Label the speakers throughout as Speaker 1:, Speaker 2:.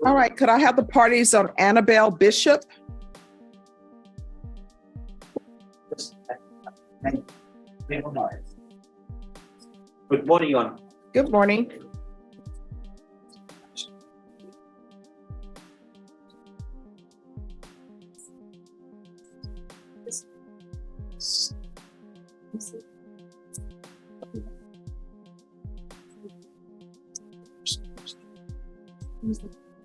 Speaker 1: All right, could I have the parties of Annabelle Bishop?
Speaker 2: Good morning, Your Honor.
Speaker 1: Good morning.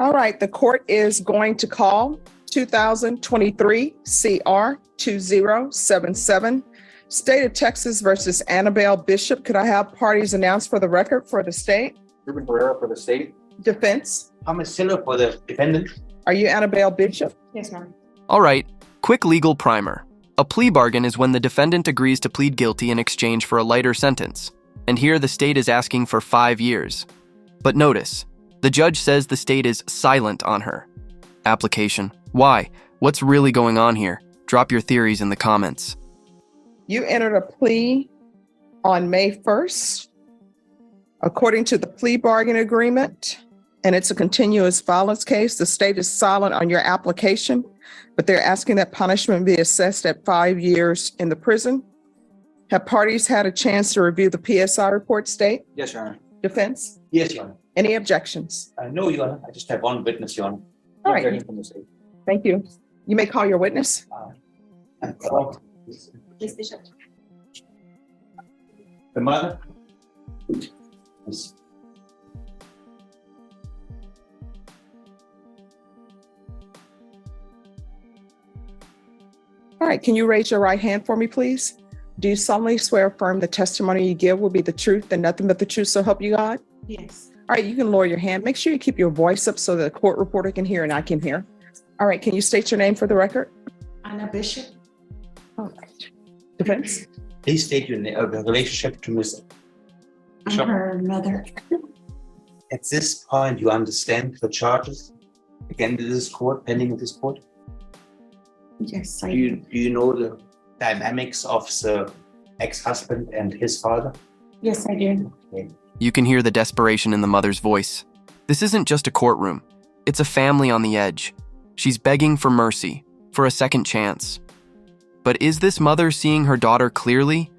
Speaker 1: All right, the court is going to call 2023 CR 2077, State of Texas versus Annabelle Bishop. Could I have parties announced for the record for the state?
Speaker 2: Ruben Herrera for the state.
Speaker 1: Defense.
Speaker 2: Thomas Siller for the defendant.
Speaker 1: Are you Annabelle Bishop?
Speaker 3: Yes, ma'am.
Speaker 4: All right, quick legal primer. A plea bargain is when the defendant agrees to plead guilty in exchange for a lighter sentence. And here the state is asking for 5 years. But notice, the judge says the state is silent on her application. Why? What's really going on here? Drop your theories in the comments.
Speaker 1: You entered a plea on May 1st, according to the plea bargain agreement, and it's a continuous violence case. The state is silent on your application, but they're asking that punishment be assessed at 5 years in the prison. Have parties had a chance to review the PSI report, state?
Speaker 2: Yes, Your Honor.
Speaker 1: Defense?
Speaker 2: Yes, Your Honor.
Speaker 1: Any objections?
Speaker 2: No, Your Honor. I just have one witness, Your Honor.
Speaker 1: All right.
Speaker 2: Hearing from the state.
Speaker 1: Thank you. You may call your witness.
Speaker 3: Ms. Bishop.
Speaker 2: The mother. Yes.
Speaker 1: All right, can you raise your right hand for me, please? Do you solemnly swear or affirm the testimony you give will be the truth and nothing but the truth, so help you God?
Speaker 3: Yes.
Speaker 1: All right, you can lower your hand. Make sure you keep your voice up so that the court reporter can hear and I can hear. All right, can you state your name for the record?
Speaker 3: Anna Bishop.
Speaker 1: All right. Defense?
Speaker 2: Please state your relationship to Ms.
Speaker 3: I'm her mother.
Speaker 2: At this point, you understand the charges against this court, pending in this court?
Speaker 3: Yes,
Speaker 2: Do
Speaker 3: I
Speaker 2: you,
Speaker 3: do.
Speaker 2: do you know the dynamics of the ex-husband and his father?
Speaker 3: Yes, I do.
Speaker 2: Okay.
Speaker 4: You can hear the desperation in the mother's voice. This isn't just a courtroom. It's a family on the edge. She's begging for mercy, for a second chance. But is this mother seeing her daughter clearly?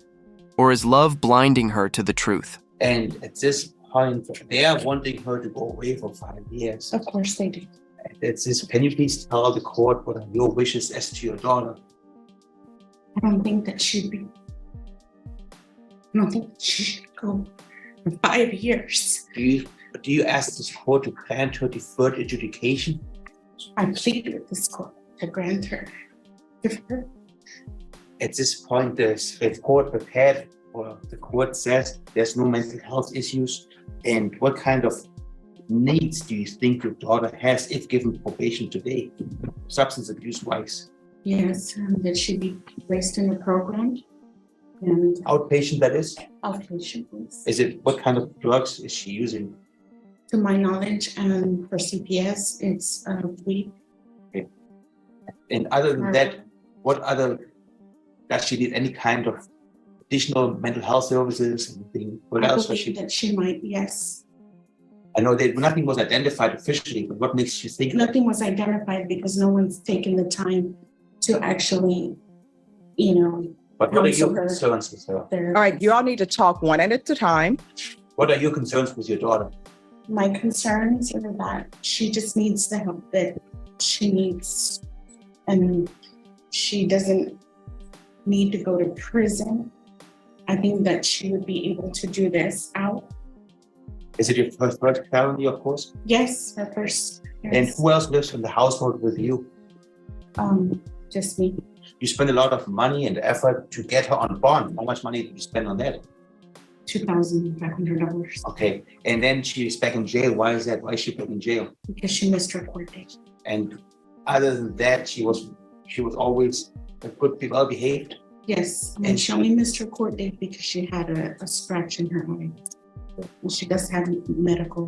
Speaker 4: Or is love blinding her to the truth?
Speaker 2: And at this point, they are wanting her to go away for 5 years.
Speaker 3: Of course they do.
Speaker 2: It's this, can you please tell the court what are your wishes as to your daughter?
Speaker 3: I don't think that she'd be. I don't think that she should go for 5 years.
Speaker 2: Do you ask this court to grant her deferred adjudication?
Speaker 3: I plead with this court to grant her deferred.
Speaker 2: At this point, the court prepared, or the court says there's no mental health issues. And what kind of needs do you think your daughter has if given probation today, substance abuse wise?
Speaker 3: Yes, that she'd be placed in a program and
Speaker 2: Outpatient, that is?
Speaker 3: outpatient, please.
Speaker 2: Is it, what kind of drugs is she using?
Speaker 3: To my knowledge, and for CPS, it's weed.
Speaker 2: And other than that, what other, does she need any kind of additional mental health services? Anything? What
Speaker 3: I
Speaker 2: else does
Speaker 3: believe
Speaker 2: she?
Speaker 3: that she might, yes.
Speaker 2: I know that nothing was identified officially, but what makes you think?
Speaker 3: Nothing was identified because no one's taken the time to actually,
Speaker 2: But what are your
Speaker 3: counsel her.
Speaker 2: concerns with her?
Speaker 3: their.
Speaker 1: All right, you all need to talk one at a time.
Speaker 2: What are your concerns with your daughter?
Speaker 3: My concerns are that she just needs the help that she needs. And she doesn't need to go to prison. I think that she would be able to do this out.
Speaker 2: Is it your first felony, of course?
Speaker 3: Yes, her first.
Speaker 2: And
Speaker 3: Yes.
Speaker 2: who else lives in the household with you?
Speaker 3: Just me.
Speaker 2: You spend a lot of money and effort to get her on bond. How much money did you spend on that?
Speaker 3: $2,500
Speaker 2: Okay, and then she's back in jail. Why is that? Why is she back in jail?
Speaker 3: because she missed her court date.
Speaker 2: And other than that, she was always a good, well behaved.
Speaker 3: Yes,
Speaker 2: And
Speaker 3: and she only missed her court date because she had a scratch in her eye. And she does have medical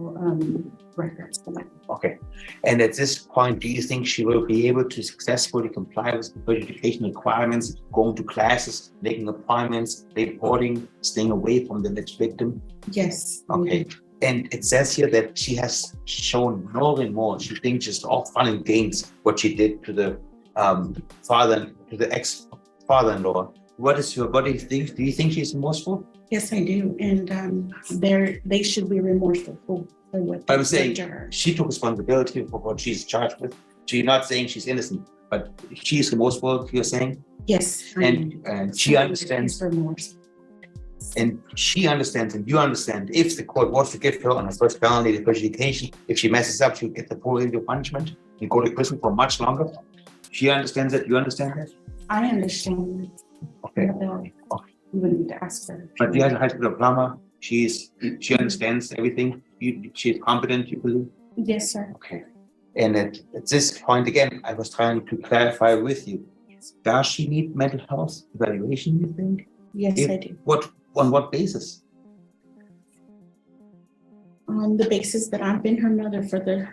Speaker 3: records for that.
Speaker 2: Okay, and at this point, do you think she will be able to successfully comply with the education requirements, going to classes, making appointments, reporting, staying away from the alleged victim?
Speaker 3: Yes.
Speaker 2: Okay, And it says here that she has shown no remorse. She thinks just all fun and games what she did to the ex-father-in-law. What do you think? Do you think she's remorseful?
Speaker 3: Yes, I do. And they should be remorseful for what they
Speaker 2: I'm
Speaker 3: did
Speaker 2: saying
Speaker 3: to her.
Speaker 2: she took responsibility for what she's charged with. So you're not saying she's innocent, but she's remorseful, you're saying?
Speaker 3: Yes. I am.
Speaker 2: And she understands.
Speaker 3: It's remorse.
Speaker 2: And she understands and you understand if the court was to give her on her first felony education, if she messes up, she'll get the full legal punishment and go to prison for much longer. She understands that. You understand that?
Speaker 3: I understand.
Speaker 2: Okay.
Speaker 3: You would need to ask her.
Speaker 2: But she has a high school diploma. She understands everything. She's competent, you believe?
Speaker 3: Yes, sir.
Speaker 2: Okay. And at this point, again, I was trying to clarify with you. Does she need mental health evaluation, you think?
Speaker 3: Yes, I do.
Speaker 2: On what basis?
Speaker 3: On the basis that I've been her mother for the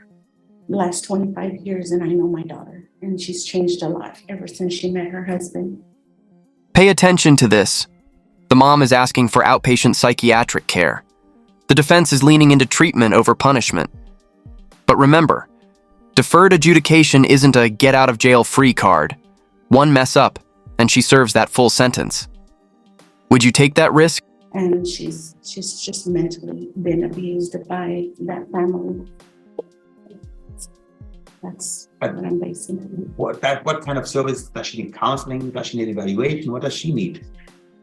Speaker 3: last 25 years and I know my daughter. And she's changed a lot ever since she met her husband.
Speaker 4: Pay attention to this. The mom is asking for outpatient psychiatric care. The defense is leaning into treatment over punishment. But remember, deferred adjudication isn't a get-out-of-jail-free card. One mess up, and she serves that full sentence. Would you take that risk?
Speaker 3: And she's just mentally been abused by that family. That's what I'm basing it.
Speaker 2: What kind of service does she need? Counseling? Does she need evaluation? What does she need?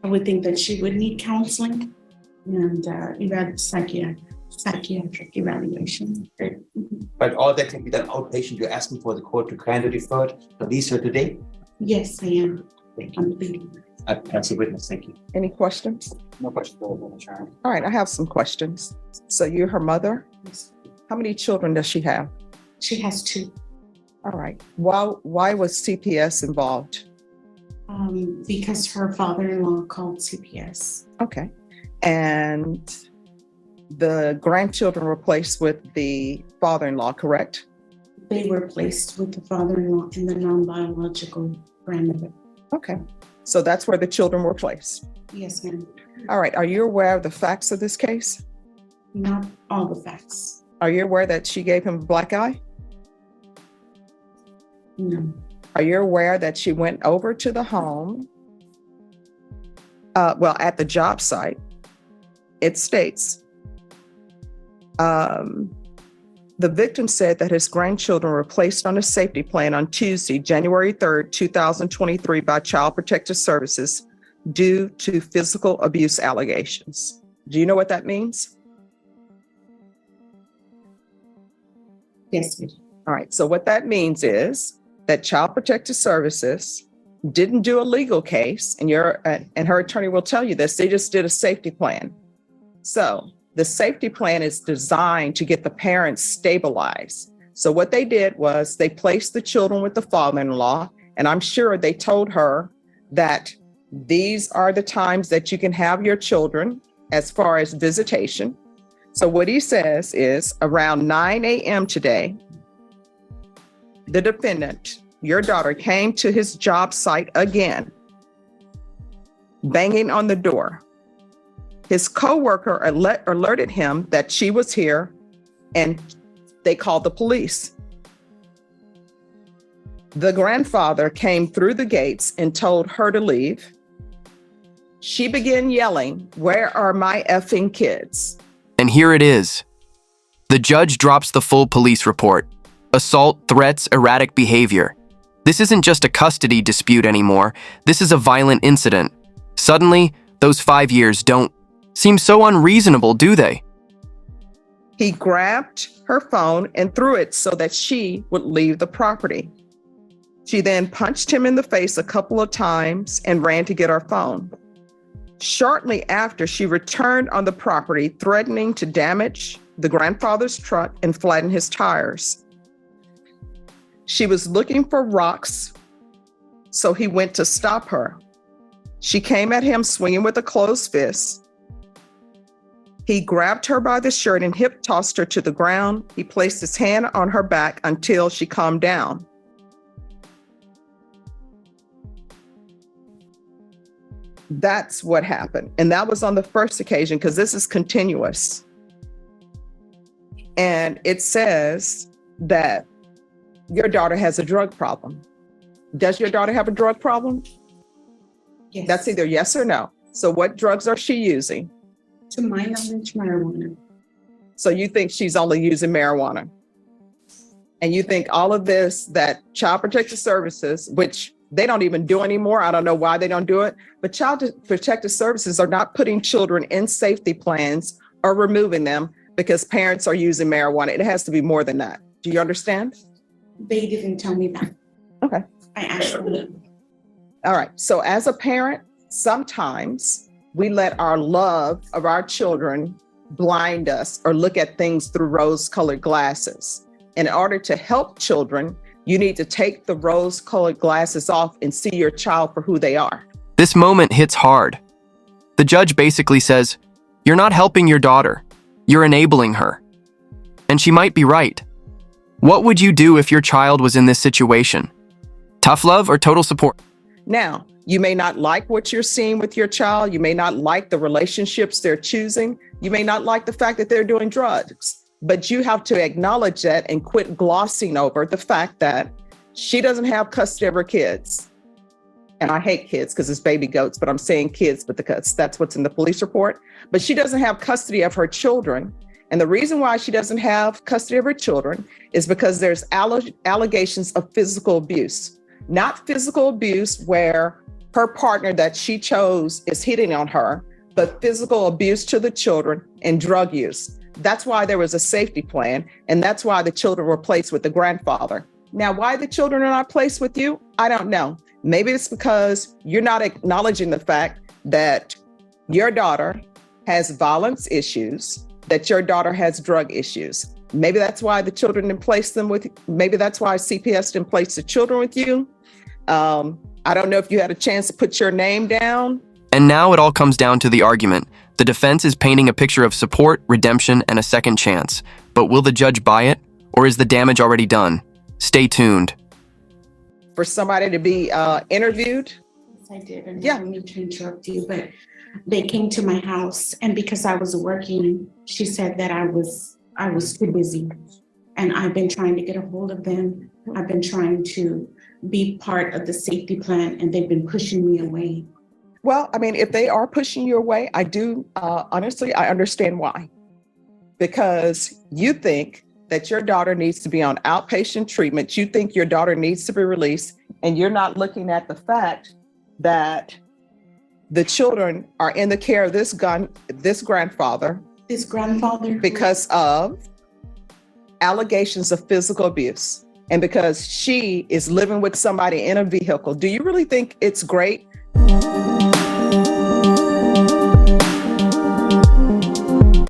Speaker 3: I would think that she would need counseling and psychiatric evaluation.
Speaker 2: But all that can be done outpatient. You're asking for the court to kind of defer it, release her today?
Speaker 3: Yes, I am.
Speaker 2: Thank
Speaker 3: I'm
Speaker 2: you.
Speaker 3: pleading.
Speaker 2: As a witness, thank you.
Speaker 1: Any questions?
Speaker 2: No questions, Attorney.
Speaker 1: All right, I have some questions. So you're her mother?
Speaker 3: Yes.
Speaker 1: How many children does she have?
Speaker 3: She has two.
Speaker 1: All right. Why was CPS involved?
Speaker 3: Because her father-in-law called CPS.
Speaker 1: Okay. And the grandchildren were placed with the father-in-law, correct?
Speaker 3: They were placed with the father-in-law and the non-biological grandmother.
Speaker 1: Okay. So that's where the children were placed.
Speaker 3: Yes, ma'am.
Speaker 1: All right. Are you aware of the facts of this case?
Speaker 3: Not all the facts.
Speaker 1: Are you aware that she gave him a black eye?
Speaker 3: No.
Speaker 1: Are you aware that she went over to the home? At the job site, it states, the victim said that his grandchildren were placed on a safety plan on Tuesday, January 3rd, 2023 by Child Protective Services due to physical abuse allegations. Do you know what that means?
Speaker 3: Yes, ma'am.
Speaker 1: All right, so what that means is that Child Protective Services didn't do a legal case, and her attorney will tell you this, they just did a safety plan. So the safety plan is designed to get the parents stabilized. So what they did was they placed the children with the father-in-law, and I'm sure they told her that these are the times that you can have your children as far as visitation. So what he says is around 9 a.m. today, the defendant, your daughter, came to his job site again, banging on the door. His coworker alerted him that she was here, and they called the police. The grandfather came through the gates and told her to leave. She began yelling, "Where are my effing kids?"
Speaker 4: And here it is. The judge drops the full police report. Assault, threats, erratic behavior. This isn't just a custody dispute anymore. This is a violent incident. Suddenly, those 5 years don't seem so unreasonable, do they?
Speaker 1: He grabbed her phone and threw it so that she would leave the property. She then punched him in the face a couple of times and ran to get her phone. Shortly after, she returned on the property, threatening to damage the grandfather's truck and flatten his tires. She was looking for rocks, so he went to stop her. She came at him swinging with a closed fist. He grabbed her by the shirt and hip tossed her to the ground. He placed his hand on her back until she calmed down. That's what happened. And that was on the first occasion, because this is continuous. and it says that your daughter has a drug problem. Does your daughter have a drug problem?
Speaker 3: Yes.
Speaker 1: That's either yes or no. So what drugs are she using?
Speaker 3: To my knowledge, marijuana.
Speaker 1: So you think she's only using marijuana? And you think all of this, that Child Protective Services, which they don't even do anymore, I don't know why they don't do it, but Child Protective Services are not putting children in safety plans or removing them because parents are using marijuana. It has to be more than that. Do you understand?
Speaker 3: They didn't tell me that.
Speaker 1: Okay.
Speaker 3: I actually,
Speaker 1: All right. So as a parent, sometimes we let our love of our children blind us or look at things through rose-colored glasses. In order to help children, you need to take the rose-colored glasses off and see your child for who they are.
Speaker 4: This moment hits hard. The judge basically says, "You're not helping your daughter. You're enabling her." And she might be right. What would you do if your child was in this situation? Tough love or total support?
Speaker 1: Now, you may not like what you're seeing with your child. You may not like the relationships they're choosing. You may not like the fact that they're doing drugs, but you have to acknowledge that and quit glossing over the fact that she doesn't have custody of her kids. And I hate kids because it's baby goats, but I'm saying kids because that's what's in the police report. But she doesn't have custody of her children. And the reason why she doesn't have custody of her children is because there's allegations of physical abuse. Not physical abuse where her partner that she chose is hitting on her, but physical abuse to the children and drug use. That's why there was a safety plan, and that's why the children were placed with the grandfather. Now, why the children are not placed with you, I don't know. Maybe it's because you're not acknowledging the fact that your daughter has violence issues, that your daughter has drug issues. Maybe that's why the children didn't place them with, maybe that's why CPS didn't place the children with you. I don't know if you had a chance to put your name down.
Speaker 4: And now it all comes down to the argument. The defense is painting a picture of support, redemption, and a second chance. But will the judge buy it? Or is the damage already done? Stay tuned.
Speaker 1: For somebody to be interviewed.
Speaker 3: yes, I did. And
Speaker 1: Yeah.
Speaker 3: I don't mean to interrupt you, but they came to my house, and because I was working, she said that I was too busy. And I've been trying to get a hold of them. I've been trying to be part of the safety plan, and they've been pushing me away.
Speaker 1: Well, I mean, if they are pushing you away, I do, honestly, I understand why. Because you think that your daughter needs to be on outpatient treatment. You think your daughter needs to be released, and you're not looking at the fact that the children are in the care of this grandfather
Speaker 3: This grandfather.
Speaker 1: because of allegations of physical abuse and because she is living with somebody in a vehicle. Do you really think it's great